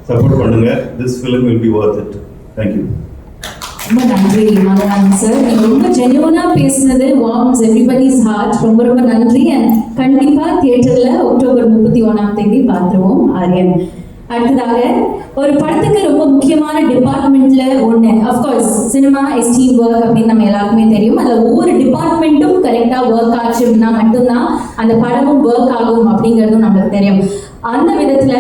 support பண்ணுங்க. This film will be worth it. Thank you. ரொம்ப நன்றி மலையாளம் சார், நீங்க ரொம்ப ஜென்யூனா பேசுனது வார்ம்ஸ் எவ்ரிபடிஸ் ஹார்ட். ரொம்ப ரொம்ப நன்றி. அண்ட் கண்டிப்பா தியேட்டர்ல அக்டோபர் 31 பார்த்துருவோம் ஆரியன். அடுத்ததாக ஒரு படத்துக்கு ரொம்ப முக்கியமான டிபார்ட்மெண்ட்ல ஒண்ணு, of course cinema is team work அப்படின்னு நம்ம எல்லாருக்குமே தெரியும். அதுல ஒவ்வொரு டிபார்ட்மெண்ட்டும் கரெக்டா ஒர்க் ஆச்சுன்னா மட்டும்தான் அந்த படமும் ஒர்க் ஆகும் அப்படிங்கிறதும் நமக்கு தெரியும். அந்த விதத்துல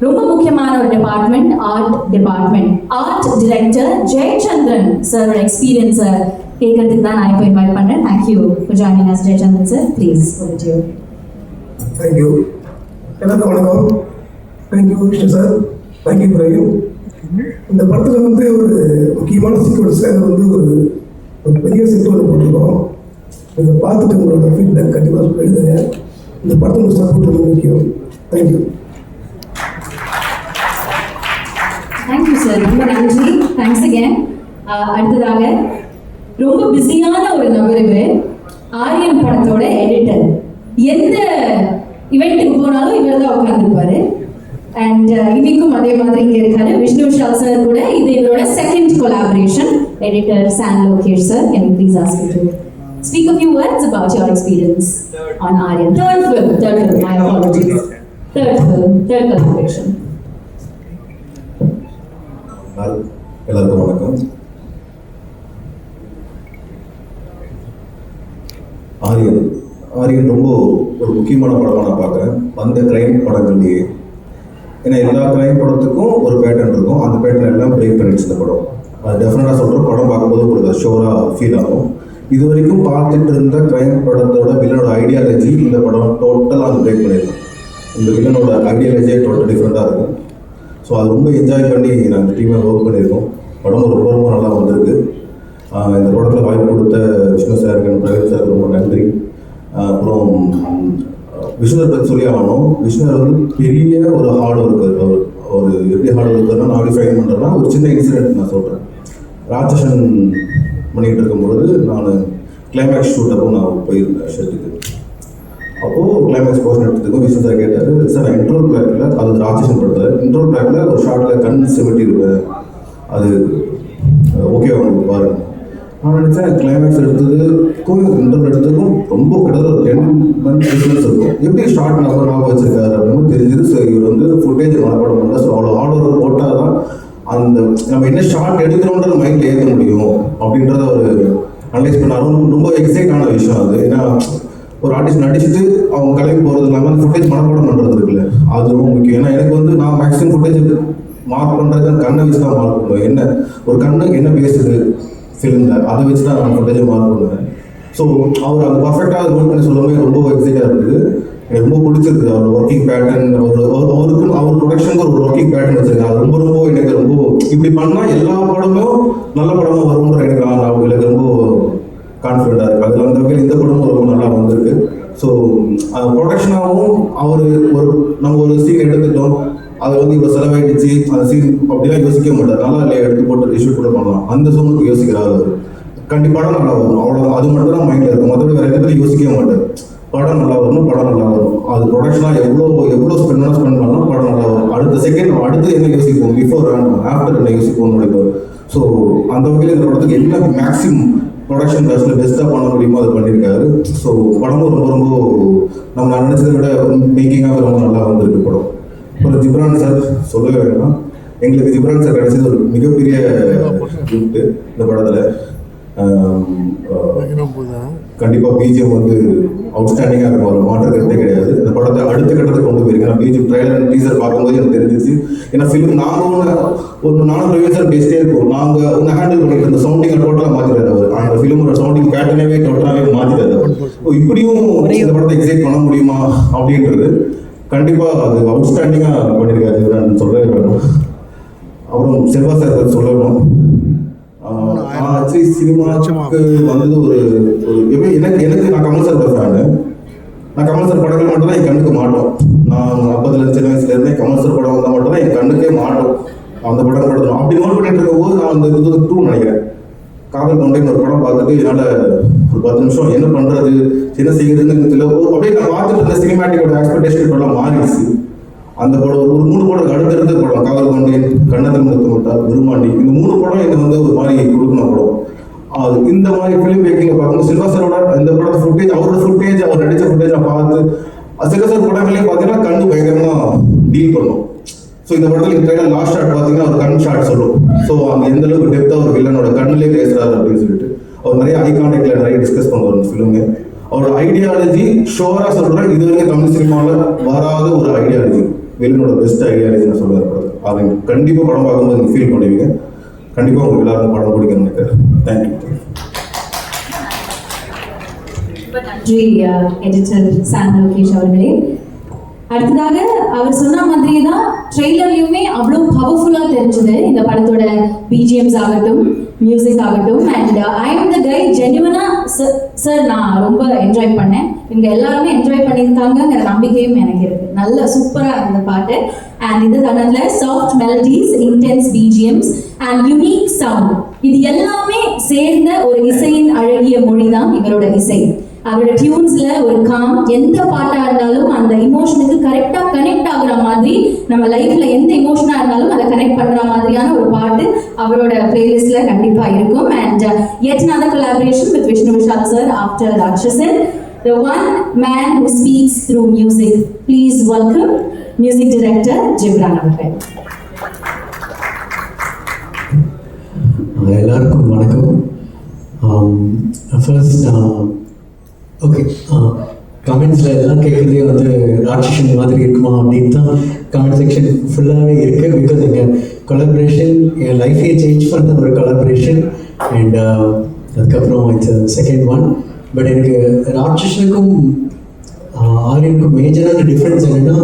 ரொம்ப முக்கியமான ஒரு department art department. Art director Jayachandran sir experience கேட்கறதுக்கு தான் நான் இப்போ இன்வைட் பண்ணேன். Thank you for joining us Jayachandran sir. Please over to you. Thank you. எல்லாருக்கும் வணக்கம். Thank you Vishnu sir, thank you Praveen. இந்த படத்தில் ஒரு முக்கியமான சீக்வன்ஸில் ஒரு பெரிய செட் ஒன்று போட்டிருக்கோம். இதை பார்த்துட்டு உங்களோட ஃபீட்பேக் கண்டிப்பாக எழுதுங்க. இந்த படத்தோட சப்போர்ட் ரொம்ப முக்கியம். தேங்க்யூ. தேங்க்யூ சார், ரொம்ப நன்றி. Thanks again. அடுத்ததாக ரொம்ப பிஸியான ஒரு நபர் இவர், ஆரியன் படத்தோட எடிட்டர். எந்த இவெண்ட்டுக்கு போனாலும் இவர் தான் உட்காந்துருப்பாரு. அண்ட் இன்னைக்கும் அதே மாதிரி இங்கே இருக்காரு விஷ்ணு விஷால் சார் கூட. இது இவரோட second collaboration. Editor San Lokesh sir, can you please ask you to speak a few words about your experience on Aaryan. Third film, my apologies. Third collaboration. எல்லாருக்கும் வணக்கம். ஆரியன் ரொம்ப ஒரு முக்கியமான படமாக நான் பார்க்குறேன் அந்த கிரைம் படங்கள்லேயே. ஏன்னா எல்லா கிரைம் படத்துக்கும் ஒரு பேட்டர்ன் இருக்கும், அந்த பேட்டர்ன் எல்லாம் பிரேக் பண்ணிடுச்சு இந்த படம். அது டெஃபினட்டாக சொல்கிறோம், படம் பார்க்கும்போது உங்களுக்கு ஷோராக ஃபீல் ஆகும். இது வரைக்கும் பார்த்துட்டு இருந்த கிரைம் படத்தோட வில்லனோட ஐடியாலஜி இந்த படம் டோட்டலாக அது பிரேக் பண்ணியிருக்கோம். இந்த வில்லனோட ஐடியாலஜியே டோட்டல் டிஃப்ரெண்ட்டாக இருக்கும். ஸோ அது ரொம்ப என்ஜாய் பண்ணி நாங்கள் டீமாக ஒர்க் பண்ணியிருக்கோம். படம் ரொம்ப ரொம்ப நல்லா வந்திருக்கு. இந்த படத்தில் வாய்ப்பு கொடுத்த விஷ்ணு சாருக்கு, பிரவீன் சாருக்கு ரொம்ப நன்றி. அப்புறம் விஷ்ணு பற்றி சொல்லி ஆகணும். விஷ்ணு பெரிய ஒரு ஹார்ட் ஒர்க்கர். ஒரு எப்படி ஹார்ட் ஒர்க்கர்னா நான் எப்படி ஃபைன் பண்ணுறேன்னா, ஒரு சின்ன இன்சிடென்ட் நான் சொல்கிறேன். ராட்சசன் பண்ணிகிட்டு இருக்கும்பொழுது நான் கிளைமேக்ஸ் ஷூட்டப்போ நான் போயிருந்தேன் ஷெட்டுக்கு. அப்போது கிளைமேக்ஸ் போர்ஷன் எடுத்துக்கும் விஷ்ணு சார் கேட்டார், சார் நான் இன்ட்ரோல் ட்ராக்ல, அது ராட்சசன் படத்தில் இன்ட்ரோல் ட்ராக்ல ஒரு ஷார்ட்டில் கண் சிமிட்டிருப்பேன், அது ஓகே உங்களுக்கு பாருங்க. நான் நினச்சேன் கிளைமேக்ஸ் எடுத்ததுக்கும் இன்ட்ரோல் எடுத்ததுக்கும் ரொம்ப கிட்டத்தட்ட 10 months டிஃப்ரென்ஸ் இருக்கும். எப்படி ஷார்ட் ஞாபகம் வச்சிருக்காரு அப்படின்னு தெரிஞ்சது. ஸோ இவர் ஃபுட்டேஜ் மனப்பாடம் பண்ணல. ஸோ அவ்வளோ ஹார்ட் ஒர்க் போட்டால் தான் அந்த நம்ம என்ன ஷார்ட் எடுக்கிறோன்றது மைண்டில் ஏற்க முடியும் அப்படின்றத அவர் அனலைஸ் பண்ணாலும் ரொம்ப எக்ஸைட் ஆன விஷயம் அது. ஏன்னா ஒரு ஆர்டிஸ்ட் நடிச்சுட்டு அவங்க கிளம்பி போகிறது இல்லாமல் அந்த ஃபுட்டேஜ் மனப்பாடம் பண்ணுறது இருக்குல்ல, அது ரொம்ப முக்கியம். ஏன்னா எனக்கு நான் மேக்ஸிமம் ஃபுட்டேஜ் மார்க் பண்ணுறது கண்ணை வச்சு தான் மார்க் பண்ணுவேன். என்ன ஒரு கண்ணுக்கு என்ன பேசுது ஃபிலிமில், அதை வச்சு தான் நான் ஃபுட்டேஜை மார்க் பண்ணுவேன். ஸோ அவர் அந்த பர்ஃபெக்டாக அதை நோட் பண்ணி சொல்லும்போது ரொம்ப எக்ஸைட்டாக இருக்குது. எனக்கு ரொம்ப பிடிச்சிருக்கு அவர் ஒர்க்கிங் பேட்டர்ன். அவர் ப்ரொடக்ஷனுக்கு ஒரு ஒர்க்கிங் பேட்டர்ன் வச்சிருக்காரு. அது ரொம்ப எனக்கு ரொம்ப இப்படி பண்ணால் எல்லா படமும் நல்ல படமும் வரும்ன்ற எனக்கு ரொம்ப கான்ஃபிடென்ட்டாக இருக்குது. அதில் அந்த வகையில் இந்த படமும் ரொம்ப நல்லா வந்திருக்கு. ஸோ ப்ரொடக்ஷனாகவும் நம்ம ஒரு சீன் எடுத்துட்டோம், அதை இவ்வளோ செலவாயிடுச்சு, அந்த சீன் அப்படிலாம் யோசிக்க மாட்டார். நல்லா இல்லை எடுத்து போட்டு ரிஷூட் கூட பண்ணலாம், அந்த சோனுக்கு யோசிக்கிறார் அவர். கண்டிப்பாக நல்லா வரும், அவ்வளோ அது மட்டும் தான் மைண்டில் இருக்கும். மற்றபடி வேறு இடத்துல யோசிக்கவே மாட்டார். படம் நல்லா வரும், படம் நல்லா வரும். அது ப்ரொடக்ஷனாக எவ்வளோ ஸ்பெண்ட் பண்ணாலும் படம் நல்லா வரும். அடுத்த செகண்ட் அடுத்து என்ன யோசிப்போம், பிஃபோர் அண்ட் ஆஃப்டர் என்ன யோசிப்போம்னு நினைப்பார். ஸோ அந்த வகையில் இந்த படத்துக்கு என்ன மேக்ஸிமம் ப்ரொடக்ஷன் காஸ்ட்டில் பெஸ்ட்டாக பண்ண முடியுமோ அதை பண்ணியிருக்காரு. ஸோ படமும் ரொம்ப நம்ம நினச்சதை விட மேக்கிங்காக ரொம்ப நல்லா வந்திருக்கு படம். அப்புறம் ஜிப்ரான் சார் சொல்லவே வேண்டாம். எங்களுக்கு ஜிப்ரான் சார் கிடைச்சது ஒரு மிகப்பெரிய கிஃப்ட்டு இந்த படத்தில். கண்டிப்பாக பிஜிஎம் அவுட்ஸ்டாண்டிங்காக இருக்கும், ஒரு மாற்று கருத்தே கிடையாது. இந்த படத்தை அடுத்த கட்டத்துக்கு கொண்டு போயிருக்கேன். நான் பிஜிஎம் ட்ரைலர் டீசர் பார்க்கும்போது எனக்கு தெரிஞ்சிச்சு. ஏன்னா ஃபிலிம் நானும் பிரவீன் சார் பேசிட்டே இருக்கோம், நாங்கள் ஹேண்டில் பண்ணிட்டு இந்த சவுண்டிங்கை டோட்டலாக மாற்றிடாது அவர். அந்த ஃபிலிமோட சவுண்டிங் பேட்டர்னவே டோட்டலாகவே மாற்றிடாது அவர். இப்படியும் இந்த படத்தை எக்ஸைட் பண்ண முடியுமா அப்படின்றது கண்டிப்பாக அது அவுட்ஸ்டாண்டிங்காக பண்ணியிருக்காரு நான் சொல்லவே வேணும். அப்புறம் செல்வா சார் சொல்லணும், ஆக்சுவலி சினிமாவுக்கு ஒரு எனக்கு நான் கமல் சார் ஃபேனு. நான் கமல் சார் படங்கள் மட்டும் தான் என் கண்ணுக்கு மாட்டோம். நான் 40 சின்ன வயசுலேருந்தே கமல் சார் படம் வந்தால் மட்டும் தான் என் கண்ணுக்கே மாட்டோம். அந்த படம் படுத்தணும் அப்படி நோட் பண்ணிட்டு இருக்கும்போது நான் அந்த 2 நினைக்கிறேன் காதல் கொண்டேன்னு ஒரு படம் பார்த்துட்டு என்னால் ஒரு 10 நிமிஷம் என்ன பண்ணுறது என்ன செய்யுதுன்னு தெரியல. அப்படியே நான் பார்த்துட்டு இருந்த சினிமேட்டிக்கோட எக்ஸ்பெக்டேஷன் இப்பெல்லாம் மாறிடுச்சு. அந்த படம் ஒரு 3 படம் அடுத்தடுத்து மாதிரி ஃபிலிம் மேக்கிங்கில் பார்க்கும்போது சில்வா சாரோட இந்த படத்தை ஃபுட்டேஜ், அவரோட ஃபுட்டேஜ், அவர் நடித்த ஃபுட்டேஜ் நான் பார்த்து சில்வா சார் படங்களையும் பார்த்தீங்கன்னா கண்ணு பயங்கரமாக டீல் பண்ணும். ஸோ இந்த படத்தில் ட்ரெயிலர் லாஸ்ட் ஷாட் பார்த்தீங்கன்னா ஒரு கண் ஷாட் சொல்லும். ஸோ அங்கே எந்த அளவுக்கு டெப்த்தாக ஒரு வில்லனோட கண்ணிலே பேசுறாரு அப்படின்னு சொல்லிட்டு அவர் நிறைய ஐ கான்டாக்டில் நிறைய டிஸ்கஸ் பண்ணுவார் இந்த ஃபிலிமு. அவரோட ஐடியாலஜி ஷோராக சொல்கிறேன், இது வரைக்கும் தமிழ் சினிமாவில் வராத ஒரு ஐடியாலஜி, வில்லனோட பெஸ்ட் ஐடியாலஜி நான் சொல்லுவேன் படத்தை. அதை கண்டிப்பாக படம் பார்க்கும்போது நீங்கள் ஃபீல் பண்ணுவீங்க. கண்டிப்பாக உங்களுக்கு எல்லாருக்கும் படம் பிடிக்கும்னு நினைக்கிறேன். தேங்க்யூ. நன்றி எடிட்டர் சாம் லோகேஷ் அவர்களே. அடுத்ததாக அவர் சொன்ன மாதிரியே தான் ட்ரெய்லர்லையுமே அவ்வளோ பவர்ஃபுல்லாக தெரிஞ்சது இந்த படத்தோட பிஜிஎம்ஸ் ஆகட்டும், மியூசிக் ஆகட்டும். And I am the guy ஜென்யூனாக சார் நான் ரொம்ப என்ஜாய் பண்ணேன். இங்கே எல்லாருமே என்ஜாய் பண்ணியிருக்காங்கங்கிற நம்பிக்கையும் எனக்கு இருக்குது. நல்ல சூப்பராக இருந்த பாட்டு. அண்ட் இந்த தனத்தில் soft melodies, intense BGMs and unique sound, இது எல்லாமே சேர்ந்த ஒரு இசையின் அழகிய மொழி தான் இவரோட இசை. அவரோட டியூன்ஸ்ல ஒரு காம், எந்த பாட்டா இருந்தாலும் அந்த இமோஷனுக்கு கரெக்டா கனெக்ட் ஆகுற மாதிரி, நம்ம லைஃப்ல எந்த இமோஷனா இருந்தாலும் அதை கனெக்ட் பண்ற மாதிரியான ஒரு பாட்டு அவரோட பிளேலிஸ்ட்ல கண்டிப்பா இருக்கும். And yet another collaboration with Vishnu Vishal sir after Rakshasan, the one man who speaks through music. Please welcome music director Jibran அவர்கள். எல்லாருக்கும் வணக்கம். ஃபர்ஸ்ட் ஓகே, கமெண்ட்ஸில் எல்லாம் கேட்குறதே வந்து ராட்சசன் மாதிரி இருக்குமா அப்படின்னு தான் கமெண்ட் செக்ஷன் ஃபுல்லாகவே இருக்குது. பிகாஸ் எங்கள் கொலாபரேஷன் என் லைஃபே சேஞ்ச் பண்ண ஒரு கொலாபரேஷன். அண்ட் அதுக்கப்புறம் இட்ஸ் செகண்ட் ஒன். பட் எனக்கு ராட்சசனுக்கும் ஆரியனுக்கும் மேஜரான டிஃப்ரென்ஸ் என்னென்னா,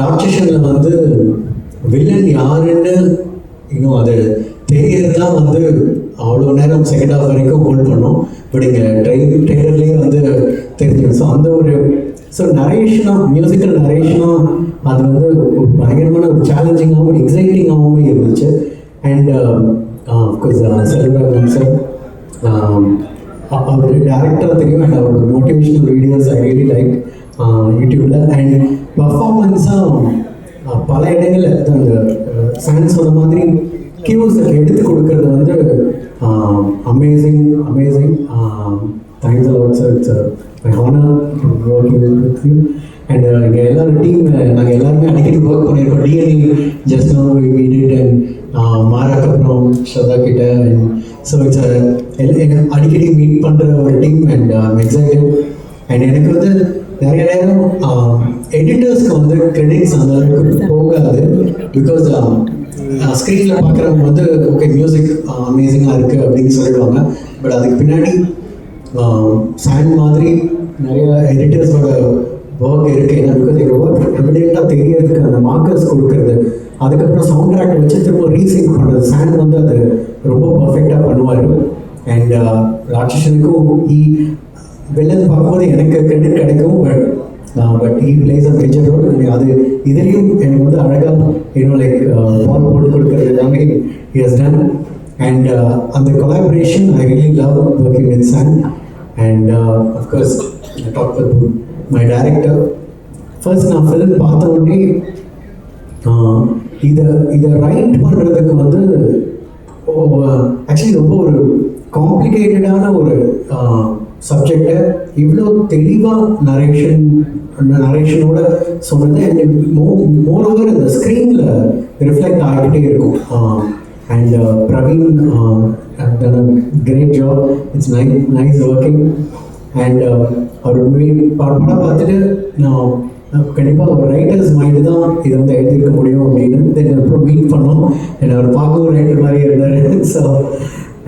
ராட்சசனில் வந்து வில்லன் யாருன்னு இன்னும் அது தெரியறது தான் வந்து அவ்வளோ நேரம் செகண்ட் ஹாஃப் வரைக்கும் ஹோல்ட் பண்ணோம். பட் இங்கே ட்ரெய்லர்லேயே வந்து தெரிஞ்சிடும். ஸோ அந்த ஒரு நரேஷனாக, மியூசிக்கல் நரேஷனாக அது வந்து ஒரு பயங்கரமான ஒரு சேலஞ்சிங்காகவும் எக்ஸைட்டிங்காகவும் இருந்துச்சு. அண்ட் அஃப்கோர்ஸ் செல்வராகவன் சார் அவர் டேரக்டராக தெரியும். அண்ட் அவரோட motivational videos I really like யூடியூப்பில். அண்ட் பர்ஃபார்மன்ஸாக பல இடங்களில் அந்த ஃபேன்ஸ் சொன்ன மாதிரி கியூஸ் எடுத்து கொடுக்கறது வந்து amazing. Thanks a lot sir. It's my honour working with you. And இங்கே எல்லாரும் டீம் நாங்கள் எல்லாருமே அடிக்கடி ஒர்க் பண்ணியிருக்கோம். டிஎன்இ just know we did and மாராக்கு அப்புறம் ஸ்ரதா கிட்ட. அண்ட் ஸோ இட்ஸ் அடிக்கடி மீட் பண்ணுற ஒரு டீம். And excited. அண்ட் எனக்கு வந்து நிறைய நேரம் எடிட்டர்ஸ்க்கு வந்து கிரெடிட்ஸ் அந்த அளவுக்கு போகாது. பிகாஸ் ஸ்க்ரீனில் பார்க்குறவங்க வந்து ஓகே மியூசிக் அமேசிங்காக இருக்குது அப்படின்னு சொல்லிடுவாங்க. பட் அதுக்கு பின்னாடி சாண்ட் மாதிரி நிறைய எடிட்டர்ஸோட ஒர்க் இருக்குது. ஏன்னா பிகாஸ் எங்கள் ஒர்க் எவிடெண்ட்டாக தெரியறதுக்கு அந்த மார்க்கர்ஸ் கொடுக்குறது, அதுக்கப்புறம் சவுண்ட் ட்ராக் வச்சு திரும்ப ரீசிங் பண்ணுறது, சாண்ட் வந்து அது ரொம்ப பர்ஃபெக்டாக பண்ணுவார். அண்ட் ராட்சசனுக்கும் வெளில பார்க்கும்போது எனக்கு கிரெடிட் கிடைக்கும். But he plays a major role. அது இதுலேயும் எனக்கு வந்து அழகாக இன்னும் லைக் பால் போட்டு கொடுக்குறது எல்லாமே ஹி ஹஸ் டன். அண்ட் அந்த collaboration I really love working with San. And of course talk with my director. First நான் ஃபிலிம் பார்த்த உடனே இதை ரைட் பண்ணுறதுக்கு வந்து ஆக்சுவலி ரொம்ப ஒரு காம்ப்ளிகேட்டடான ஒரு சப்ஜெக்டை இவ்வளோ தெளிவாக நரேஷனோட சொன்னது. அண்ட் மோர் ஓவர் இந்த ஸ்க்ரீனில் ரிஃப்ளெக்ட் ஆகிக்கிட்டே இருக்கும். And Praveen done a great job. It's nice working. And அவர் படம் பார்த்துட்டு நான் கண்டிப்பாக ஒரு ரைட்டர்ஸ் மைண்டு தான் இதை வந்து எழுதியிருக்க முடியும் அப்படின்னு தென் அப்புறம் மீட் பண்ணோம். அண்ட் அவர் பார்க்கவும் ரைட்டர் மாதிரி இருந்தார். So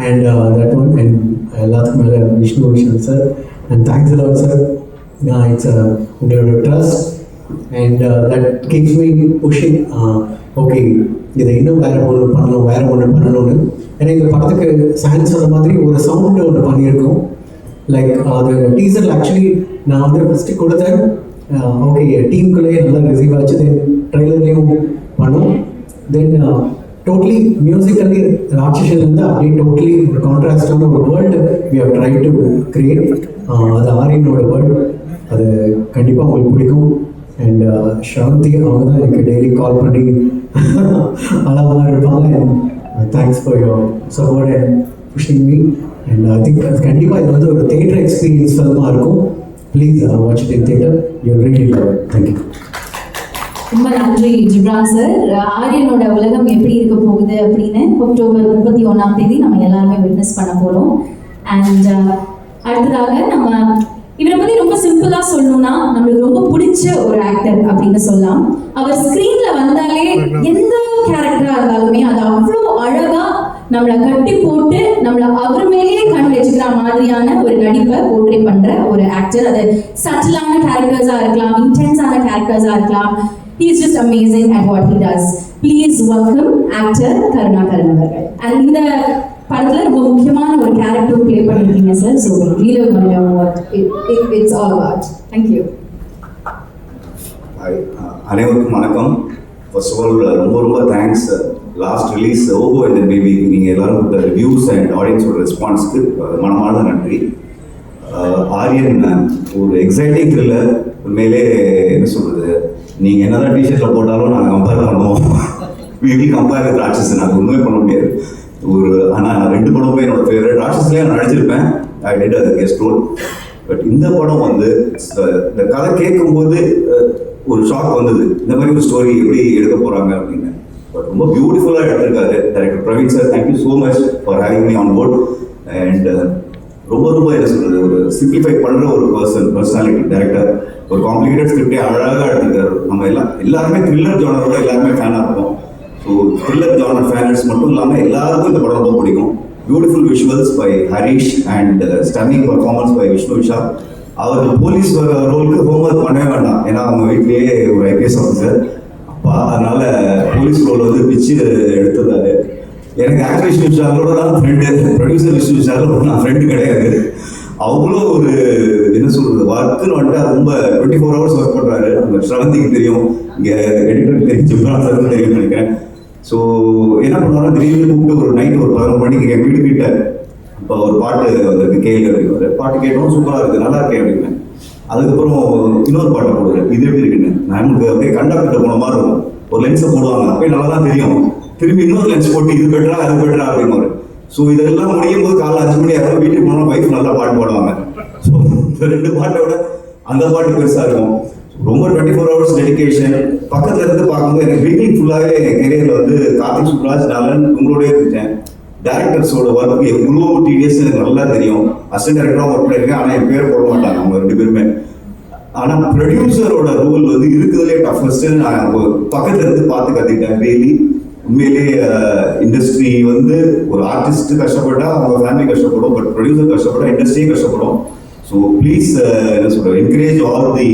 and that one. And எல்லாத்துக்கும் மேலே Vishnu Vishal sir. And thanks a lot sir. It's உங்களோட trust and that keeps me pushing. Okay இதை இன்னும் வேறு ஒன்று பண்ணணும்னு. ஏன்னா இந்த படத்துக்கு சாண்ட் சொன்ன மாதிரி ஒரு சவுண்டு ஒன்று பண்ணியிருக்கோம். லைக் அது டீசரில் ஆக்சுவலி நான் வந்து ஃபஸ்ட்டு கொடுத்தேன். ஓகே டீமுக்குள்ளேயே நல்லா ரிசீவ் ஆச்சு. தென் ட்ரெய்லர்லேயும் பண்ணோம். தென் டோட்டலி மியூசிக்கலி ராட்சசன்லேருந்து அப்படியே டோட்டலி ஒரு கான்ட்ராஸ்டான ஒரு world we have try to create. அது ஆரியனோட வேர்ல்டு. அது கண்டிப்பாக உங்களுக்கு பிடிக்கும். அண்ட் ஷாந்தி அவங்க தான் எனக்கு டெய்லி கால் பண்ணி அழகாக இருப்பாங்க. And thanks for your support. And pushing me. And I think கண்டிப்பாக இது வந்து ஒரு theatre experience ஃபில்மாக இருக்கும். Please watch it in theatre. You'll really love it. Thank you. ரொம்ப நன்றி ஜிப்ரான் சார். ஆரியனோட உலகம் எப்படி இருக்க போகுது அப்படின்னு அக்டோபர் 31 நம்ம எல்லாருமே விட்னஸ் பண்ண போறோம். அண்ட் அடுத்ததாக நம்ம இவரை பத்தி ரொம்ப சிம்பிளா சொல்லணும்னா நம்மளுக்கு ரொம்ப பிடிச்ச ஒரு ஆக்டர் அப்படின்னு சொல்லலாம். அவர் ஸ்கிரீன்ல வந்தாலே எந்த கேரக்டரா இருந்தாலுமே அது அவ்வளோ அழகா நம்மளை கட்டி போட்டு நம்மளை அவர் மேலேயே கண் வச்சுக்கிற மாதிரியான ஒரு நடிப்பை போர்ட்ரே பண்ற ஒரு ஆக்டர். அது சட்டிலான கேரக்டர்ஸா இருக்கலாம், இன்டென்ஸான கேரக்டர்ஸா இருக்கலாம். He is just amazing at what he does. Please welcome actor Karunakaran அவர்கள். And இந்த படத்துல ரொம்ப முக்கியமான ஒரு கேரக்டர் ப்ளே பண்ணிருக்கீங்க sir. So we really want to know what it's all about. Thank you. அனைவருக்கும் வணக்கம். ஃபர்ஸ்ட் ஆஃப் ஆல் ரொம்ப தேங்க்ஸ். லாஸ்ட் ரிலீஸ் ஓஹோ இந்த பேபி நீங்கள் எல்லாரும் கொடுத்த ரிவ்யூஸ் அண்ட் ஆடியன்ஸோட ரெஸ்பான்ஸ்க்கு மனமார்ந்த நன்றி. ஆரியன் ஒரு எக்ஸைட்டிங் த்ரில்லர். உண்மையிலே என்ன சொல்கிறது, நீங்கள் என்னதான் டிஷர்ட்டில் போட்டாலும் நாங்கள் கம்பேர் பண்ணுவோம். வீக்லி கம்பேர் வித் ராட்சஸ் நாங்கள் ஒன்றுமே பண்ண முடியாது. ஆனால் 2 படமுமே என்னோட ஃபேவரட். ராட்சஸ்லேயே நான் நடிச்சிருப்பேன், I did a guest role. But இந்த படம் வந்து இந்த கதை கேட்கும்போது ஒரு ஷாக் வந்தது, இந்த மாதிரி ஒரு ஸ்டோரி எப்படி எடுக்க போகிறாங்க அப்படின்னு. பட் ரொம்ப பியூட்டிஃபுல்லாக எடுத்திருக்காரு director Praveen sir. Thank you so much for having me on board. And ரொம்ப என்ன சொல்கிறது, ஒரு சிம்பிளிஃபை பண்ணுற ஒரு பர்சனாலிட்டி டைரக்டர். ஒரு காம்ப்ளிகேட்டட் ஸ்கிரிப்டே அழகாக எடுத்துக்கிறாரு. நம்ம எல்லாருமே த்ரில்லர் ஜானரோட எல்லாருமே ஃபேனாக இருப்போம். ஸோ த்ரில்லர் ஜானர் ஃபேனர்ஸ் மட்டும் இல்லாமல் எல்லாருக்கும் இந்த படம் ரொம்ப பிடிக்கும். Beautiful visuals by Harish and stunning performance by Vishnu Vishal. அவர் போலீஸ் ரோலுக்கு ஹோம்ஒர்க் பண்ணவே வேண்டாம், ஏன்னா அவங்க வீட்லேயே ஒரு ஐபிஎஸ் ஆஃபீஸர் அப்பா, அதனால போலீஸ் ரோல் வந்து பிச்சு எடுத்துருந்தாரு. எனக்கு ஆக்டர் விஷ்ணு விஷாலோட தான் ஃப்ரெண்டு, ப்ரொடியூசர் விஷ்ணு விஷாலோட நான் ஃப்ரெண்டு கிடையாது. அவ்வளோ ஒரு என்ன சொல்றது, ஒர்க்குன்னு வந்துட்டு ரொம்ப 24 hours ஒர்க் பண்ணுறாரு. அந்த ஸ்ரவந்திக்கு தெரியும், இங்கே எடிட்டருக்கு தெரியும், ஜிப்ரான் சாருக்கு தெரியும்னு நினைக்கிறேன். ஸோ என்ன பண்ணுவாங்க, திடீர்னு கூப்பிட்டு ஒரு நைட்டு ஒரு 11 மணிக்கு என் வீடு கிட்ட இப்போ ஒரு பாட்டு வந்திருக்கு கேள்வி அப்படிங்குவாரு. பாட்டு கேட்டோம், சூப்பராக இருக்குது, நல்லா இருக்கேன் அப்படின்னு. அதுக்கப்புறம் இன்னொரு பாட்டை போடுவாரு, இது எப்படி இருக்குன்னு. நமக்கு அப்படியே கண்டக்டர் போன மாதிரி இருக்கும். ஒரு லென்ஸை போடுவாங்க, அப்படியே நல்லா தான் தெரியும். திரும்பி இன்னொரு லென்ஸ் போட்டு இது பெட்டரா அது பெட்டரா அப்படிங்குவாரு. ஸோ இதெல்லாம் முடியும் போது காலைல 5 மணி ஆகும். வீட்டுக்கு போனால் ஒய்ஃப் நல்லா பாட்டு பாடுவாங்க. ஸோ இந்த 2 பாட்டை விட அந்த பாட்டு பெருசாக இருக்கும். ரொம்ப 24 hours டெடிகேஷன். பக்கத்துல இருந்து பார்க்கும்போது எனக்கு வீக்கிங் ஃபுல்லாகவே என் கெரியரில் வந்து கார்த்திக் சுப்ராஜ் நலன் உங்களோடய இருக்கேன். டேரக்டர்ஸோட ஒர்க் எவ்வளோ டிடிஎஸ் எனக்கு நல்லா தெரியும். அசிஸ்டன்ட் டேரக்டராக ஒர்க் பண்ணியிருக்கேன், ஆனால் என் பேர் போட மாட்டாங்க அவங்க 2 பேருமே. ஆனால் ப்ரொடியூசரோட ரோல் வந்து இருக்குதுலேயே டஃபஸ்ட்டு நான் பக்கத்துல இருந்து பார்த்து கற்றுக்கிட்டேன். டெய்லி உண்மையிலே இண்டஸ்ட்ரி வந்து ஒரு ஆர்டிஸ்ட் கஷ்டப்பட்டா அவங்க ஃபேமிலி கஷ்டப்படும், பட் ப்ரொடியூசர் கஷ்டப்பட்டா இண்டஸ்ட்ரியே கஷ்டப்படும். ஸோ ப்ளீஸ் என்ன சொல்கிறேன், encourage all the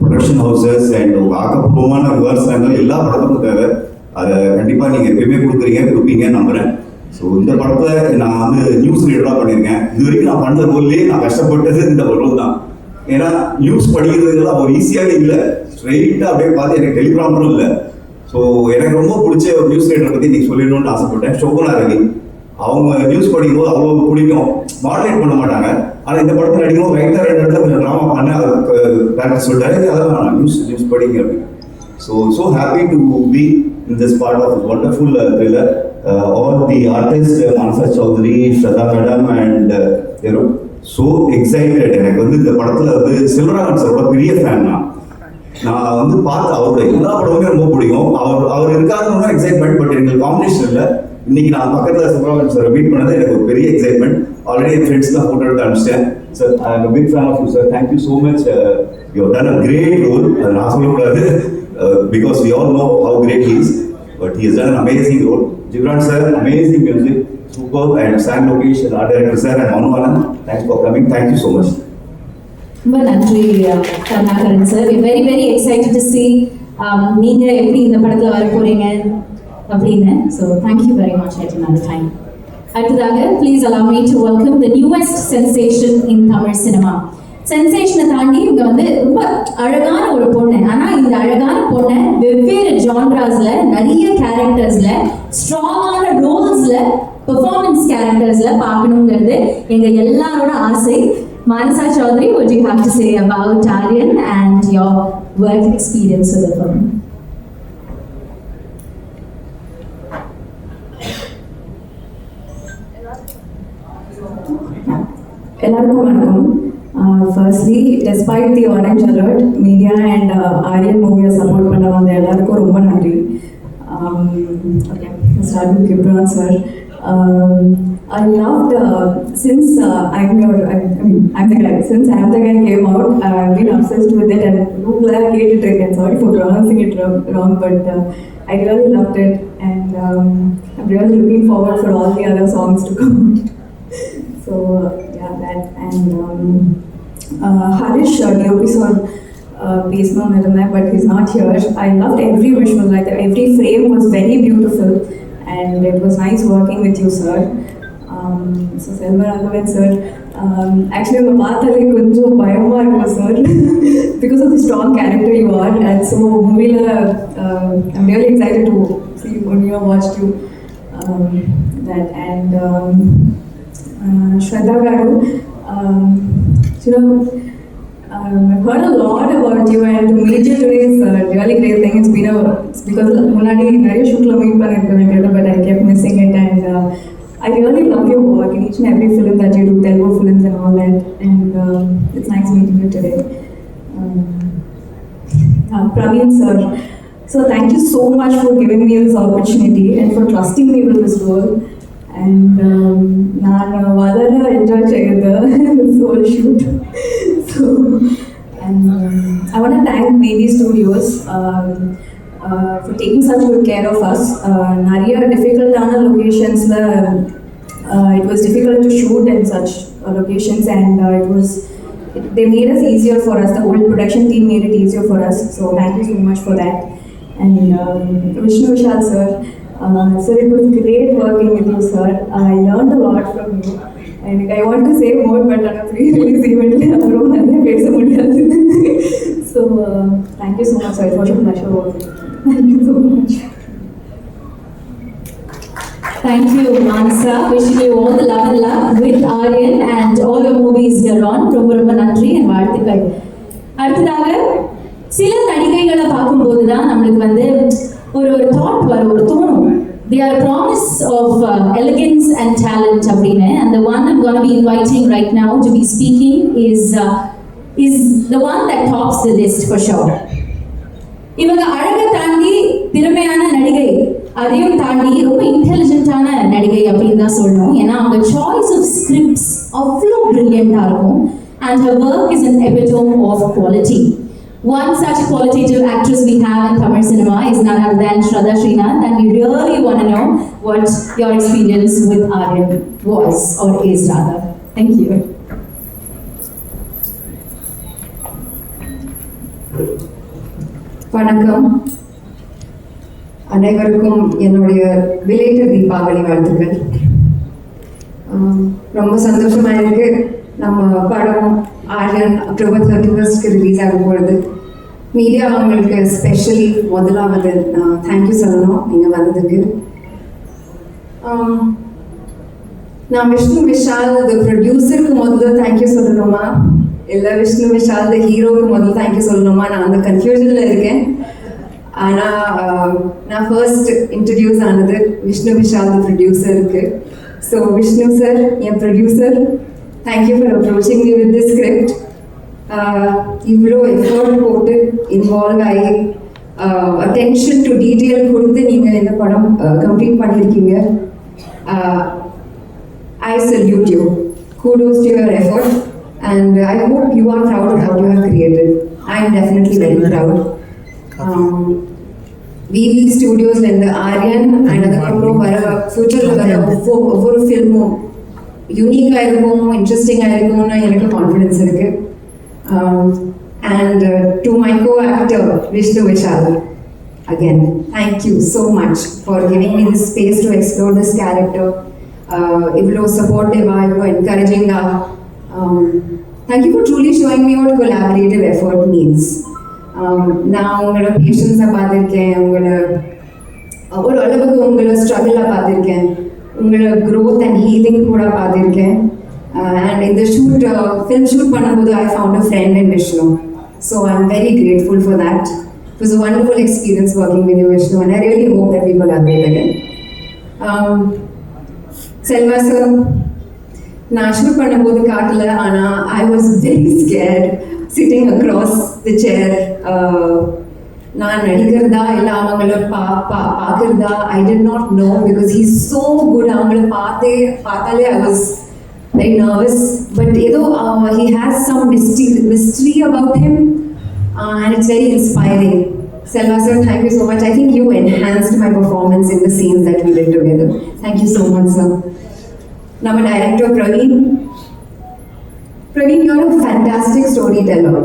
production houses and ஆக்கப்பூர்வமான விமர்சனங்கள் எல்லா படத்துக்கும் தேவை. அதை கண்டிப்பாக நீங்கள் எப்பயுமே கொடுப்பீங்கன்னு நம்புகிறேன். ஸோ இந்த படத்தை நான் வந்து நியூஸ் ரீடராக பண்ணியிருக்கேன். இது வரைக்கும் நான் பண்ண ரோல்லேயே நான் கஷ்டப்பட்டது இந்த ரோல் தான். ஏன்னா நியூஸ் படிக்கிறதுலாம் ஒரு ஈஸியாகவே இல்லை. ஸ்ட்ரெயிட்டாக அப்படியே பார்த்து எனக்கு டெலிகிராமரும் இல்லை. ஸோ எனக்கு ரொம்ப பிடிச்ச ஒரு நியூஸ் ரீடரை பற்றி நீங்கள் சொல்லிடணும்னு ஆசைப்பட்டேன். ஷோபனா ரவி. அவங்க நியூஸ் படிக்கும்போது அவ்வளோ பிடிக்கும், மாடரேட் பண்ண மாட்டாங்க. ஆனால் இந்த படத்தில் நடிக்கும்போது ரைட்டாக 2 இடத்துல கொஞ்சம் ட்ராமா பண்ணேன். அதுக்கு டேரக்டர் சொல்லிட்டாரு, அதான் நியூஸ் படிங்க அப்படின்னு. So happy to be in this part of wonderful thriller. All the artist Manasa Chowdhary, Shraddha madam and so excited. எனக்கு வந்து இந்த படத்தில் வந்து செல்வராகவன் சாரோட பெரிய ஃபேன். நான் வந்து பார்த்து அவரோட எல்லா படமுமே ரொம்ப பிடிக்கும். அவர் இருக்காருன்னு எக்ஸைட்மெண்ட், பட் எங்களுக்கு காம்பினேஷன் இல்லை. இன்னைக்கு நான் பக்கத்தில் செல்வராகவன் சார் மீட் பண்ணது எனக்கு ஒரு பெரிய எக்ஸைட்மெண்ட். ஆல்ரெடி என் ஃப்ரெண்ட்ஸ் தான் ஃபோட்டோ எடுத்து அனுப்பிச்சிட்டேன். Sir I am big fan of you sir. Thank you so much. You have done a great role. அதை நான் சொல்லக்கூடாது, because we all know how great he is, but he has done an amazing role. Ghibran sir, amazing music, superb, and Sam Lokesh, art director sir, and Manu Anand, thanks for coming. Thank you so much. ரொம்ப நன்றி Karunakaran sir. Very very excited to see நீங்க எப்படி இந்த படத்துல வர போறீங்க அப்படின்னு. So thank you very much at another time. அடுத்ததாக please allow me to welcome the newest sensation in Tamil cinema. சென்சேஷனை தாண்டி இவங்க வந்து ரொம்ப அழகான ஒரு பொண்ணு. ஆனா இந்த அழகான பொண்ணை வெவ்வேறு ஜான்ராஸ்ல, நிறைய கேரக்டர்ஸ்ல, ஸ்ட்ராங்கான ரோல்ஸ்ல, பெர்ஃபார்மன்ஸ் கேரக்டர்ஸ்ல பார்க்கணுங்கிறது எங்க எல்லாரோட ஆசை. Manasa Chaudhary, what do you have to say about Aaryan and your work experience with the film? எல்லாருக்கும் வணக்கம். Firstly, despite the orange alert, media and Aaryan movie support பண்ண வந்த எல்லாருக்கும் ரொம்ப நன்றி. Okay, let's start with Gibran sir. I loved since I'm the guy. Since I'm the guy came out, I've been obsessed with it and I hated it. And sorry for pronouncing it wrong, but I really loved it, and I'm really looking forward for all the other songs to come out. So yeah, that and Harish, DOP sir, basement but he's not here. I loved every visual, like every frame was very beautiful, and it was nice working with you, sir. So Selva Raghavan sir, actually உங்க பார்த்தாலே கொஞ்சம் பயமா இருக்கும் sir because of the strong character you are, and so movie I'm really excited to see when you watched you that. And Shraddha garu, you know, I've heard a lot about you, and to meet you today is a really great thing. It's because munadi nariya shootla meet pannirukku, but I kept missing it, and I really love your work in each and every film that you do, Telugu films and all that, and it's nice meeting you today. Praveen sir, so thank you so much for giving me this opportunity and for trusting me with this role. And ನಾನು valala enjoy cheyidde this whole shoot. So and I want to thank Maybe Studios for taking such good care of us. Nariya difficult locations it was difficult to shoot in such locations, and they made us easier for us. The whole production team made it easier for us, so thank you so much for that. And Vishnu Vishal sir, sir, it was great working with you, sir. I learned a lot from you, and I want to say more, but on a pre-release event so thank you so much, sir. It was a pleasure working with you. Thank you so much. Thank you, Mansa. Wishing you all the love and luck with Aaryan and all your movies here on. ரொம்ப ரொம்ப நன்றி and வாழ்த்துக்கள். அடுத்ததாக சில நடிகைகளை பார்க்கும்போது தான் நம்மளுக்கு வந்து ஒரு தாட் வரும், ஒரு தோணும். They are a promise of elegance and talent அப்படின்னு. And the one I'm going to be inviting right now to be speaking is the one that tops the list for sure. இவங்க அழகை தாண்டி திறமையான நடிகை, அதையும் தாண்டி ரொம்ப இன்டெலிஜென்ட்டான நடிகை அப்படின்னு தான் சொல்லணும். ஏன்னா அவங்க சாய்ஸ் ஆஃப் ஸ்கிரிப்ட்ஸ் அவ்வளோ பிரில்லியண்டாக இருக்கும். And her work is an epitome of quality. One such qualitative actress we have in Tamil cinema is none other than Shraddha Srinath, and we really want to know what your experience with Aaryan was, or is rather. Thank you. வணக்கம், அனைவருக்கும் என்னுடைய belated Deepavali வாழ்த்துக்கள். ரொம்ப சந்தோஷமா இருக்கு. நம்ம படம் Aryan October 31st release ஆகும் பொழுது மீடியா அவங்களுக்கு ஸ்பெஷலி முதலாவது தேங்க்யூ சொல்லணும் இங்கே வந்ததுக்கு. நான் விஷ்ணு விஷால் ப்ரொடியூசருக்கு முதல்ல தேங்க்யூ சொல்லணுமா, இல்லை விஷ்ணு விஷால் ஹீரோவுக்கு முதல்ல தேங்க்யூ சொல்லணுமா? நான் அந்த கன்ஃபியூஷனில் இருக்கேன். ஆனால் நான் ஃபர்ஸ்ட் இன்ட்ரடியூஸ் ஆனது விஷ்ணு விஷால் ப்ரொடியூசருக்கு. So Vishnu sir, N producer, thank you for approaching me with this script. இவ்வளோ எஃபர்ட் போட்டு இன்வால்வ் ஆகி attention to detail கொடுத்து நீங்கள் இந்த படம் கம்ப்ளீட் பண்ணியிருக்கீங்க. I salute you. Kudos to your effort, and I hope you are proud of what you have created. I am definitely very proud. VV Studios இந்த Aryan and அதுக்கப்புறம் வர ஃபியூச்சரில் வர ஒவ்வொரு ஃபில்மும் யூனிக்காக இருக்கும், இன்ட்ரெஸ்டிங்காக இருக்கும்னு எனக்கு கான்ஃபிடென்ஸ் இருக்கு. And to my co-actor Vishnu Vishal, again thank you so much for giving me this space to explore this character. இவ்வளோ சப்போர்ட்டிவாக, இவ்வளோ என்கரேஜிங்காக. Thank you for truly showing me what collaborative effort means. நான் உங்களோட பேஷன்ஸை பார்த்துருக்கேன், உங்களோட ஒரு அளவுக்கு உங்களோட ஸ்ட்ரகிளாக பார்த்துருக்கேன், உங்களோட க்ரோத் அண்ட் ஹீலிங் கூட பார்த்துருக்கேன். அண்ட் இந்த ஃபில்ம் ஷூட் பண்ணும்போது I found a friend in Vishnu. So I am very grateful for that. It was a wonderful experience working with you Vishnu, and I really hope that we collaborate again. Selva sir, நான் shoot பண்ணும்போது காட்டல, ஆனால் I was very scared sitting across the chair. நான் நடிக்கிறதா இல்லை அவங்கள பார்க்கறதா I did not know because he so good. அவங்கள பார்த்தாலே I was very nervous, but he has some mystery about him, and it's very inspiring. Selva sir, thank you so much. I think you enhanced my performance in the scenes that we did together. Thank you so much, sir. Now, my director Praveen. Praveen, you're a fantastic storyteller.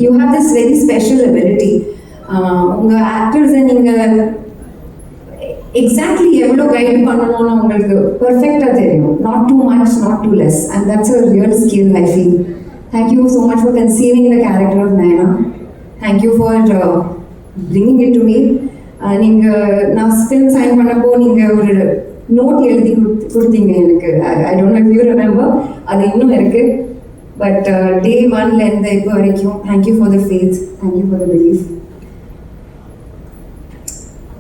You have this very special ability. Unga actors and exactly எவ்வளோ guide பண்ணணும்னு உங்களுக்கு பர்ஃபெக்டாக தெரியும். Not too much, not too less, and that's a real skill I feel. Thank you so much for conceiving the character of Nayana. Thank you for bringing it to me. நான் film sign பண்ணப்போ நீங்கள் ஒரு note எழுதி கொடுத்தீங்க எனக்கு. I don't know if you remember. அது இன்னும் இருக்குது. பட் டே 1லேருந்து இப்போ வரைக்கும் thank you for the faith, thank you for the belief.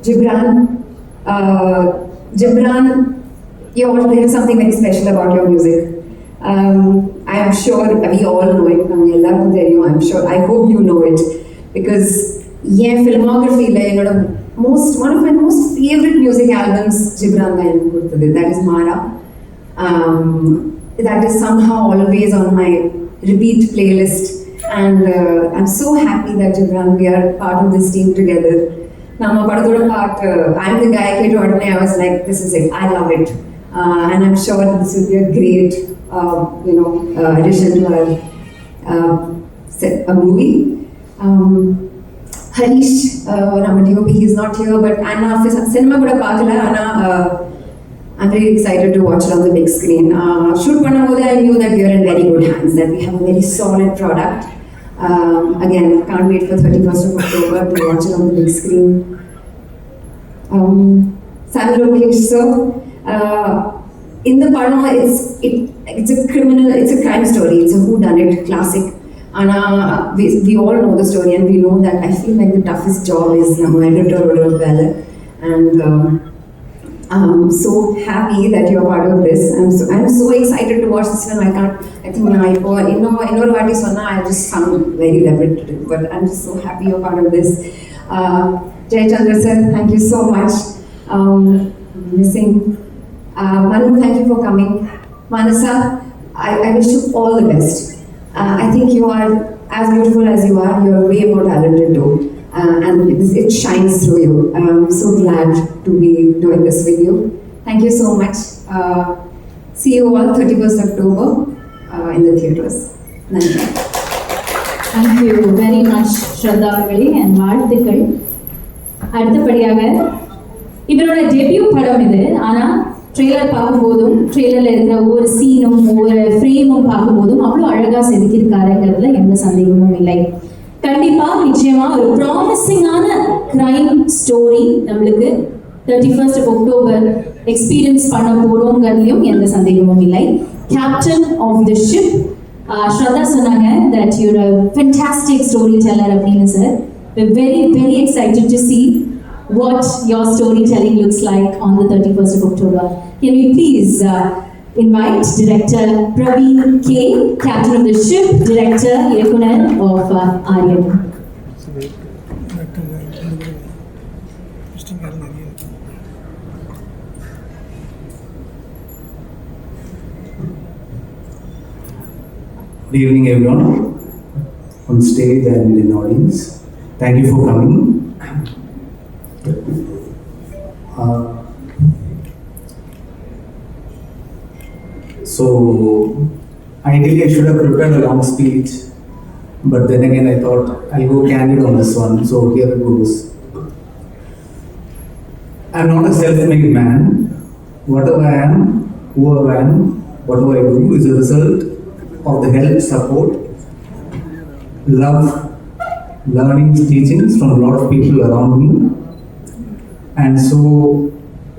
Gibran, there is something very special about your music. I am sure we all know it. I'm sure. I hope you know it because filmography one of my most favorite music albums Gibran that is Mara. That is somehow always on my repeat playlist, and I'm so happy that Gibran, we are part of this team together. Nama Padadura part, I'm the guy who I was like, this is it, I love it. And I'm sure this will be a great, addition to our a movie. Harish, Nama DOP, he's not here, but Anna, cinema kuda paakala, Anna, I'm very excited to watch it on the big screen. Shoot pannavodhe, I knew that we are in very good hands, that we have a very solid product. Again, can't wait for 31st of October to watch it on the big screen. Sam Lokesh, sir, in the Padma, it's a crime story. It's a whodunit classic. And we all know the story, and we know that I feel like the toughest job is editor or Bella. And I'm so happy that you're part of this. I'm so excited to watch this film. I think I just sound very repetitive, but I'm just so happy you're part of this. Jay Chandra sir, thank you so much. Missing. Manu, thank you for coming. Manasa, I wish you all the best. I think you are as beautiful as you are. You're way more talented too. And it shines through you. I'm so glad to be doing this with you. Thank you so much. See you all 31st October in the theatres. Thank you very much, Shraddha அவர்களே, and வாழ்த்துக்கள். அடுத்தபடியாக இவரோட debut படம் இது. ஆனால் trailer பார்க்கும்போதும் ட்ரெய்லரில் இருக்கிற ஒவ்வொரு சீனும் ஒவ்வொரு ஃப்ரேமும் பார்க்கும்போதும் அவ்வளோ அழகாக செதுக்கியிருக்காருங்கிறதுல எந்த சந்தேகமும் இல்லை. கண்டிப்பா நிச்சயமா ஒரு ப்ராமிசிங்கான கிரைம் ஸ்டோரி நம்மளுக்கு 31st of October எக்ஸ்பீரியன்ஸ் பண்ண போறோங்கிறதுலையும் எந்த சந்தேகமும் இல்லை. கேப்டன் ஆஃப் தி ஷிப், ஸ்ரத்தா சொன்னாங்க that you're a fantastic storyteller அப்படின்னு sir. We're very, very excited to see what your storytelling looks like on the 31st of October. Can we please invite Director Praveen K, Captain of the Ship, Director Iyakunar of Aaryan. Good evening, everyone on stage and in audience. Thank you for coming. So, ideally I should have prepared a long speech, but then again I thought I'll go candid on this one, so here it goes. I'm not a self-made man. Whatever I am, whoever I am, whatever I do is a result of the help, support, love, learnings, teachings from a lot of people around me. And so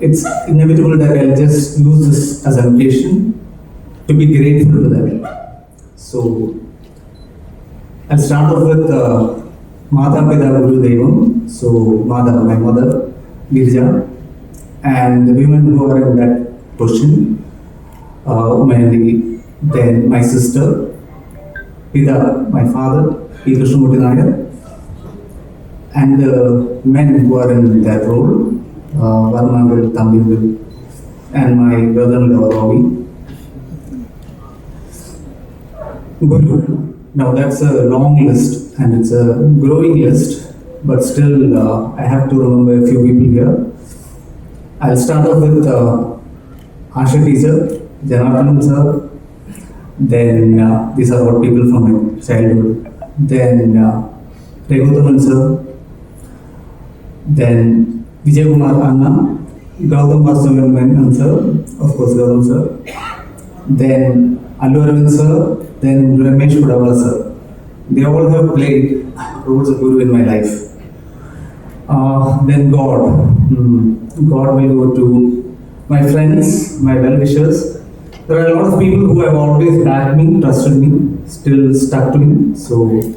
it's inevitable that I'll just use this as an occasion to be grateful to them. So I'll start off with Mata Pida Guru Devam. So Mata, my mother, Girja, and the women who are in that position. Umayandi, then my sister, Pida, my father, P. Krishnamurti Nair, and the men who are in that role, Varnavil, Tambivil, and my brother-in-law, Ravi. Guru. Now that's a long list and it's a growing list, but still I have to remember a few people here. I'll start off with Asha teacher, Janardhan sir, then these are all people from my childhood, then Regutaman sir, then Vijay Kumar Anna, Gautam Vastuvan Menon sir, of course Gautam sir, then Allu Aravind sir, then Ramesh Kudavala sir. They all have played roles of Guru in my life. Then God. God will go to my friends, my well-wishers. There are a lot of people who have always backed me, trusted me, still stuck to me, so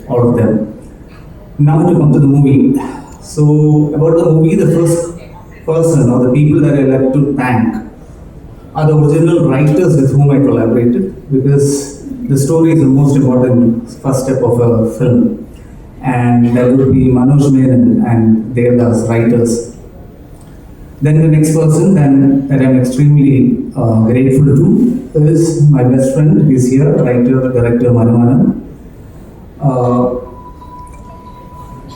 all of them. Now to come to the movie. So about the movie, the first person or the people that I like to thank are the original writers with whom I collaborated, because the story is the most important first step of a film, and that would be Manoj Menon and Devdas, writers. Then the next person that I'm extremely grateful to is my best friend. He's here, writer, director Madhuvanan.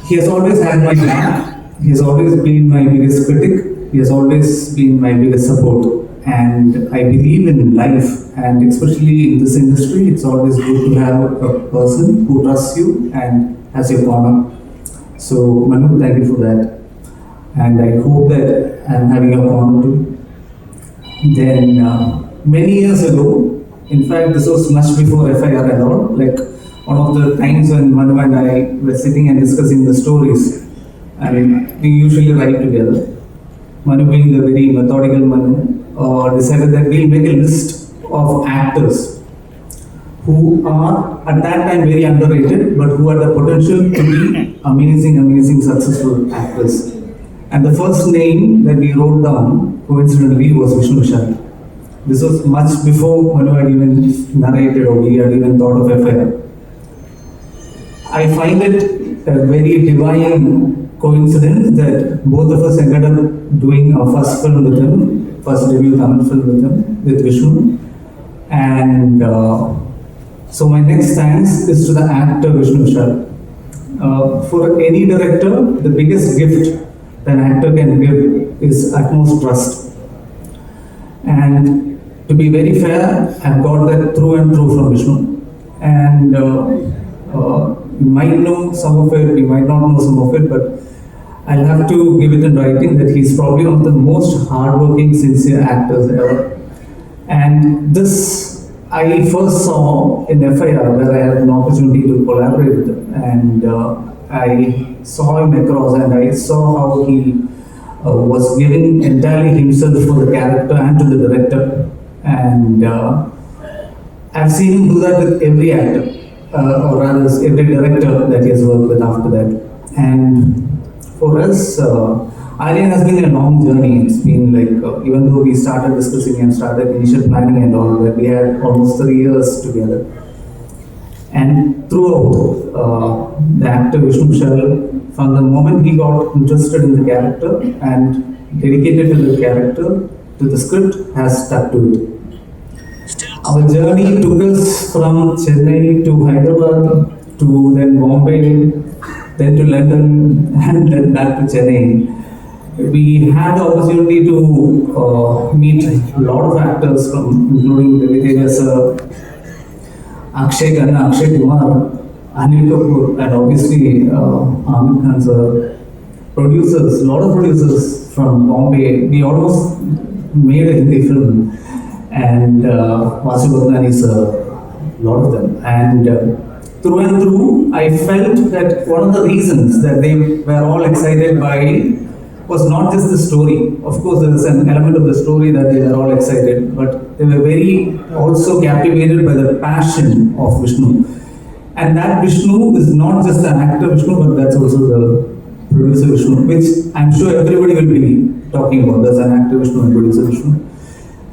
He has always had my back. He has always been my biggest critic. He has always been my biggest support. And I believe in life, and especially in this industry, it's always good to have a person who trusts you and has your corner. So Manu, thank you for that. And I hope that I'm having your corner too. Then many years ago, in fact this was much before FIR and all, like one of the times when Manu and I were sitting and discussing the stories, and we usually write together. Manu being the very methodical Manu, decided that we'll make a list of actors who are at that time very underrated, but who had the potential to be amazing, successful actors. And the first name that we wrote down, coincidentally, was Vishnu Vishal. This was much before Manu had even narrated or we had even thought of FIR. I find it a very divine coincidence that both of us ended up doing our first film with him, first debut Tamil film with him, with Vishnu. And so my next thanks is to the actor Vishnu Vishal. For any director, the biggest gift an actor can give is utmost trust. And to be very fair, I've got that through and through from Vishnu. And you might know some of it, you might not know some of it, but I'll have to give it in writing that he's probably one of the most hardworking, sincere actors ever. And this I first saw in FIR, where I had an opportunity to collaborate with him. And I saw him across and I saw how he was giving entirely himself for the character and to the director. And I've seen him do that with every actor, or rather every director that he has worked with after that. And for us, Aaryan has been a long journey. It's been like, even though we started discussing and started initial planning and all that, we had almost 3 years together. And throughout, the actor Vishnu Vishal, from the moment he got interested in the character and dedicated to the character, to the script, has stuck to it. Our journey took us from Chennai to Hyderabad, to then Bombay, then to London, and then back to Chennai. We had the opportunity to meet a lot of actors, from including Deviteja sir, Akshay Khanna, Akshay Kumar, Anil Kapoor, and obviously Amir Khan sir. Producers, a lot of producers from Bombay. We almost made a Hindi film, and Vasu Bhagnani sir, a lot of them. And through and through, I felt that one of the reasons that they were all excited by was not just the story. Of course, there is an element of the story that they were all excited, but they were very also captivated by the passion of Vishnu. And that Vishnu is not just the actor Vishnu, but that's also the producer Vishnu, which I'm sure everybody will be talking about. There's an actor Vishnu and producer Vishnu.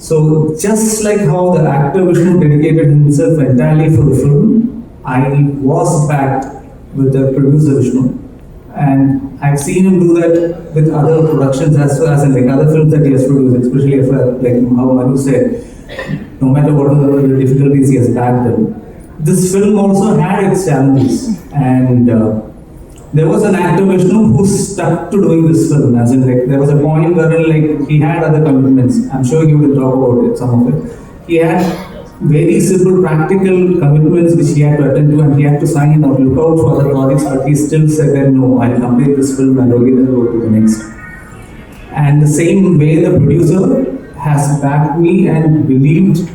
So just like how the actor Vishnu dedicated himself entirely for the film, I was backed with the producer Vishnu. And I've seen him do that with other productions as well as in like other films that he has produced, especially if like how Manu said, no matter what are the difficulties he has backed them. This film also had its challenges, and there was an actor Vishnu who stuck to doing this film. As in, like there was a point where like he had other commitments. I'm sure he will talk about it, some of it. He had very simple practical commitments which he had to attend to, and he had to sign or look out for other projects. But he still said that no, I'll complete this film and only then go to the next. And the same way, the producer has backed me and believed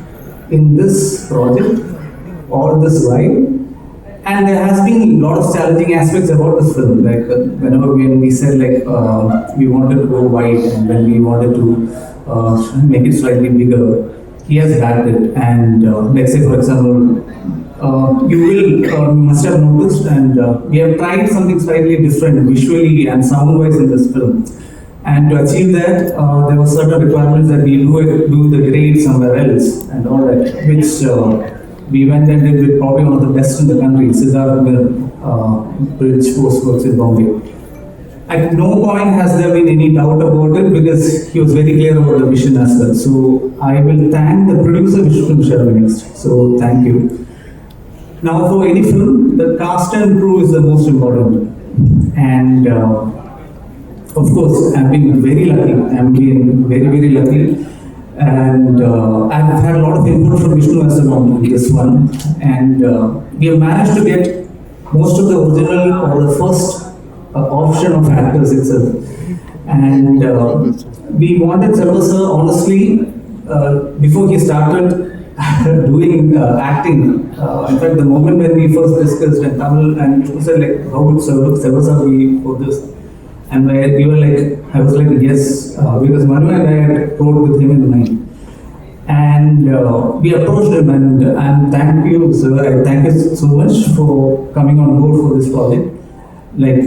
in this project all this while. And there has been a lot of challenging aspects about this film. Like whenever we said like we wanted to go wide, and when we wanted to make it slightly bigger, he has backed it. And let's say, for example, you must have noticed, and we have tried something slightly different visually and sound-wise in this film. And to achieve that, there were certain requirements that we do the grade somewhere else and all that, which we went and did with probably one of the best in the country, Siddharth Bridge Postworks in Bombay. At no point has there been any doubt about it because he was very clear about the vision as well. So I will thank the producer Vishnu Vishal next. So thank you. Now for any film, the cast and crew is the most important. And of course, I've been very lucky. I'm being very, very lucky. And I've had a lot of input from Vishnu as well on this one. And we have managed to get most of the original or the first option of actors itself. And we wanted Sarva sir, honestly, before he started doing acting. In fact, the moment when we first discussed and Tamil and Vishnu said like, how would Sarva sir be for this? And we were like, I was like, yes, because Manu and I had wrote with him in mind. And we approached him, and thank you, sir. I thank you so much for coming on board for this project. Like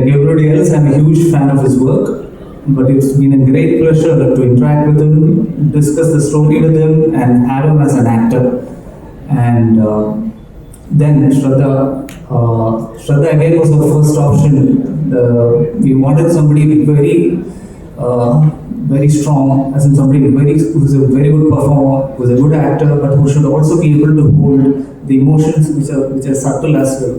everybody else, I'm a huge fan of his work, but it's been a great pleasure to interact with him, discuss the story with him, and have him as an actor. And then Shraddha again was the first option. We wanted somebody very strong, as in somebody who's a very good performer, who's a good actor, but who should also be able to hold the emotions which are subtle as well.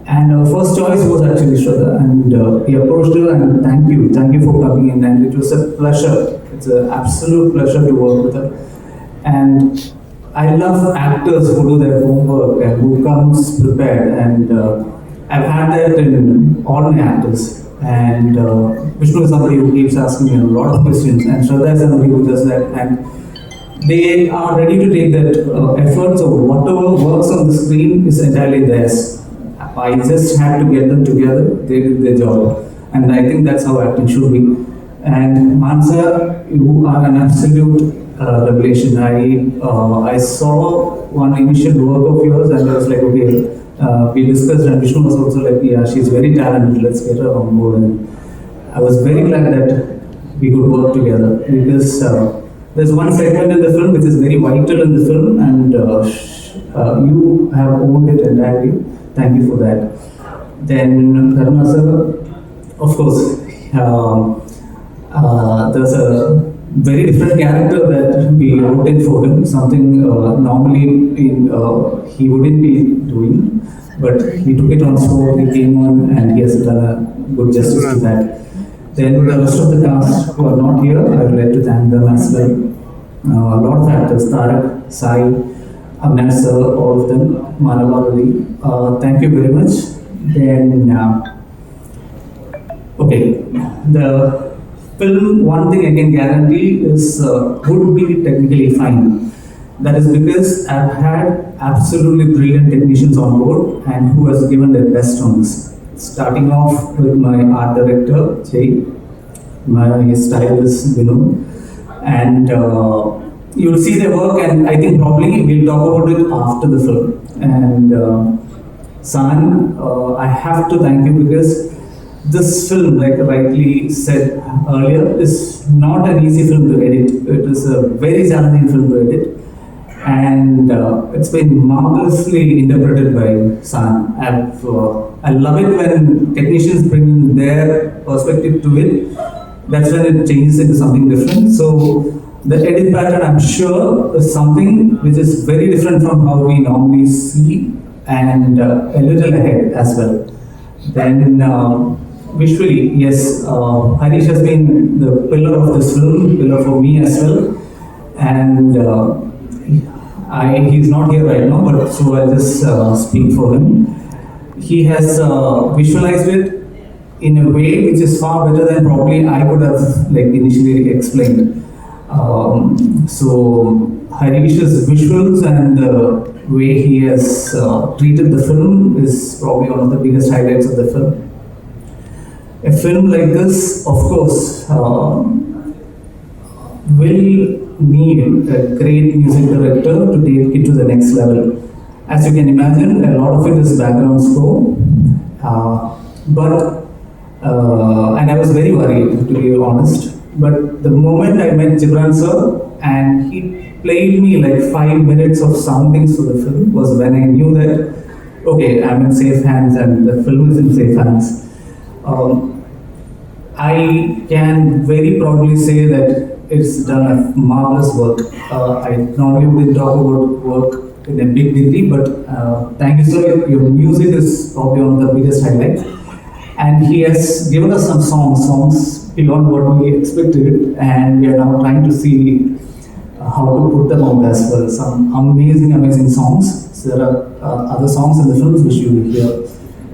And our first choice was actually Shraddha, and we approached her and thank you for coming in, and it was a pleasure. It's an absolute pleasure to work with her. And I love actors who do their homework and who comes prepared, and I've had that in all my actors. And Vishnu is somebody who keeps asking me a lot of questions, and Shraddha is somebody who does that, and they are ready to take that effort. So whatever works on the screen is entirely theirs. I just had to get them together. They did their job, and I think that's how acting should be. And Mansa, you are an absolute revelation. I saw one initial work of yours, and I was like, okay. We discussed, and Vishnu was also like, yeah, she's very talented, let's get her on board. And I was very glad that we could work together, because there's one segment in the film which is very vital in the film, and you have owned it entirely. Thank you for that. Then Dharma sir, of course, there's a very different character that we wrote in for him, something normally he wouldn't be doing, but he took it on sport, he came on, and he has done a good justice to that. Then the rest of the cast who are not here, I would like to thank them as well. A lot of actors, Tarak, Sai, Abner sir, all of them, Manavali, thank you very much. Then, okay, the film, one thing I can guarantee is would be technically fine. That is because I've had absolutely brilliant technicians on board and who has given their best on this. Starting off with my art director, Jay, my stylist, Vinu, and you'll see their work, and I think probably we'll talk about it after the film. And San, I have to thank you because this film, like rightly said earlier, is not an easy film to edit. It is a very challenging film to edit, and it's been marvelously interpreted by San. I love it when technicians bring their perspective to it. That's when it changes into something different. So the edit pattern, I'm sure, is something which is very different from how we normally see, and a little ahead as well. Then visually, yes, Harish has been the pillar of this film, pillar for me as well, and he's not here right now, but so I'll just speak for him. He has visualized it in a way which is far better than probably I could have like initially explained. So Harish's visuals and the way he has treated the film is probably one of the biggest highlights of the film. A film like this, of course, will need a great music director to take it to the next level. As you can imagine, a lot of it is background score, and I was very worried, to be honest. But the moment I met Gibran sir and he played me like 5 minutes of soundings for the film was when I knew that, okay, I'm in safe hands and the film is in safe hands. I can very proudly say that it's done a marvelous work. I normally wouldn't talk about work in a big degree, but thank you sir, your music is probably one of the biggest highlights. And he has given us some songs beyond what we expected, and we are now trying to see how to put them out as well. Some amazing songs. So there are other songs in the films which you will hear.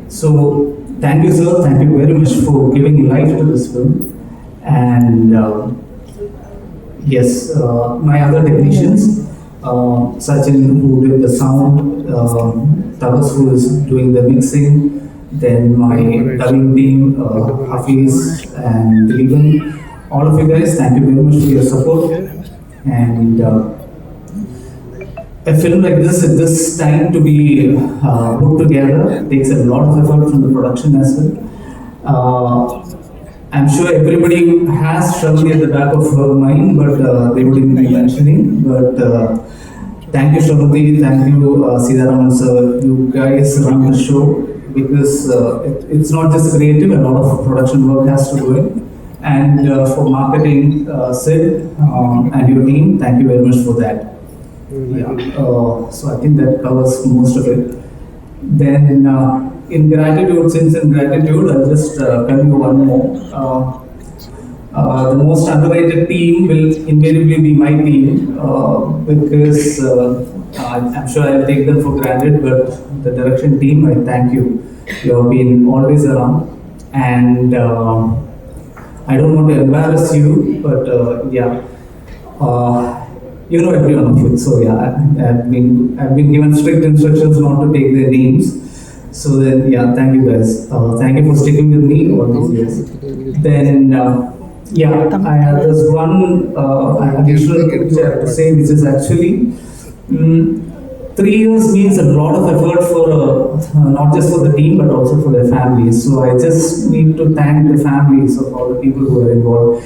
So thank you sir, thank you very much for giving life to this film. And yes, my other technicians, Sachin who did the sound, Taras who is doing the mixing, then my dubbing team, Hafiz and Dileepan, all of you guys, thank you very much for your support. And a film like this at this time to be put together takes a lot of effort from the production as well. I'm sure everybody has Shravani at the back of her mind, but they wouldn't be mentioning. But thank you Shravani, thank you Sitaraman sir, you guys run the show. Because it's not just creative, a lot of production work has to do it. And for marketing, Sid and your team, thank you very much for that. Yeah. So I think that covers most of it. Then in gratitude, I'll just tell you one more. The most underrated team will invariably be my team because I'm sure I'll take them for granted, but the direction team, I thank you. You have been always around, and I don't want to embarrass you, but yeah, you know every one of you. So yeah, I've been given strict instructions not to take their names. So then yeah, thank you guys. Thank you for sticking with me all these years. Then yeah, there's one additional thing I have to say, which is actually 3 years means a lot of effort for not just for the team but also for their families. So I just need to thank the families of all the people who are involved.